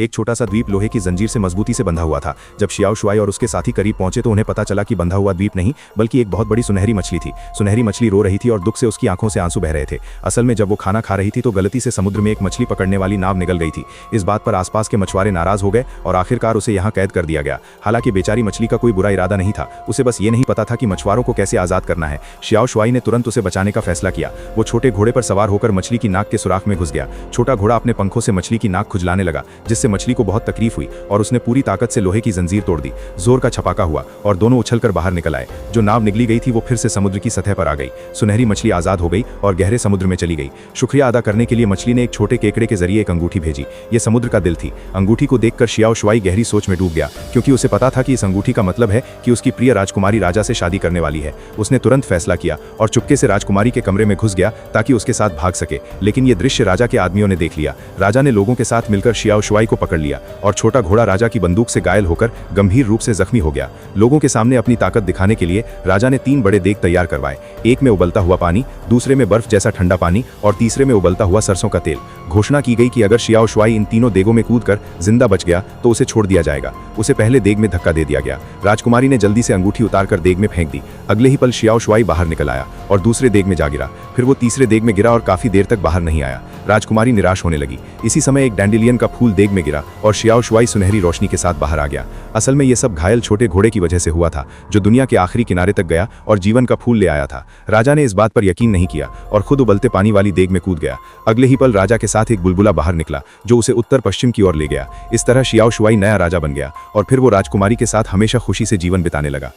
एक छोटा सा द्वीप लोहे की जंजीर से मजबूती से बंधा हुआ था। जब शियाओ शुआई और उसके साथी करीब पहुंचे तो उन्हें पता चला कि बंधा हुआ द्वीप नहीं बल्कि एक बहुत बड़ी सुनहरी मछली थी। सुनहरी मछली रो रही थी और दुख से उसकी आंखों से आंसू बह रहे थे। असल में जब वो खाना खा रही थी तो गलती से समुद्र में एक मछली पकड़ने वाली नाव निकल गई थी। इस बात पर आसपास के मछुआरे नाराज हो गए और आखिरकार उसे यहाँ कैद कर दिया गया। हालांकि बेचारी मछली का कोई बुरा इरादा नहीं था, उसे बस ये नहीं पता था कि मछुआरों को कैसे आजाद करना है। शियाओ शुआई ने तुरंत उसे बचाने का फैसला किया। वो छोटे घोड़े पर सवार होकर मछली की नाक के सुराख में घुस गया। छोटा घोड़ा अपने पंखों से मछली की नाक खुजलाने लगा, जिससे मछली को बहुत तकलीफ हुई और उसने पूरी ताकत से लोहे की जंजीर तोड़ दी। जोर का छपाका हुआ और दोनों उछलकर बाहर निकल आए। जो नाव निगली गई थी वो फिर से समुद्र की सतह पर आ गई। सुनहरी मछली आजाद हो गई और गहरे समुद्र में चली गई। शुक्रिया अदा करने के लिए मछली ने एक छोटे केकड़े के जरिए एक अंगूठी भेजी। ये समुद्र का दिल थी। अंगूठी को देखकर शियाओ शुआई गहरी सोच में डूब गया, क्योंकि उसे पता था कि इस अंगूठी का मतलब है कि उसकी प्रिय राजकुमारी राजा से शादी करने वाली है। उसने तुरंत फैसला किया और चुपके से राजकुमारी के कमरे में घुस गया ताकि उसके साथ भाग सके। लेकिन ये दृश्य राजा के आदमियों ने देख लिया। राजा ने लोगों के साथ मिलकर शियाओ शुआई को पकड़ लिया और छोटा घोड़ा राजा की बंदूक से घायल होकर गंभीर रूप से जख्मी हो गया। लोगों के सामने अपनी ताकत दिखाने के लिए राजा ने 3 बड़े देग तैयार करवाए। एक में उबलता हुआ पानी, दूसरे में बर्फ जैसा ठंडा पानी और तीसरे में उबलता हुआ सरसों का तेल। घोषणा की गई कि अगर शियाओ शुआई इन तीनों देगों में कूदकर जिंदा बच गया तो उसे छोड़ दिया जाएगा। उसे पहले देग में धक्का दे दिया गया। राजकुमारी ने जल्दी से अंगूठी उतारकर देग में फेंक दी। अगले ही पल शियाओ शुआई बाहर निकल आया और दूसरे देग में जा गिरा। फिर वो तीसरे देग में गिरा और काफी देर तक बाहर नहीं आया। राजकुमारी निराश होने लगी। इसी समय एक डैंडेलियन का फूल देग में गिरा और शियाओ शुआई सुनहरी रोशनी के साथ बाहर आ गया। असल में ये सब घायल छोटे घोड़े की वजह से हुआ था, जो दुनिया के आखिरी किनारे तक गया और जीवन का फूल ले आया था। राजा ने इस बात पर यकीन नहीं किया और खुद उबलते पानी वाली देग में कूद गया। अगले ही पल राजा के साथ एक बुलबुला बाहर निकला जो उसे उत्तर पश्चिम की ओर ले गया। इस तरह शियाओ शुआई नया राजा बन गया और फिर वो राजकुमारी के साथ हमेशा खुशी से जीवन बिताने लगा।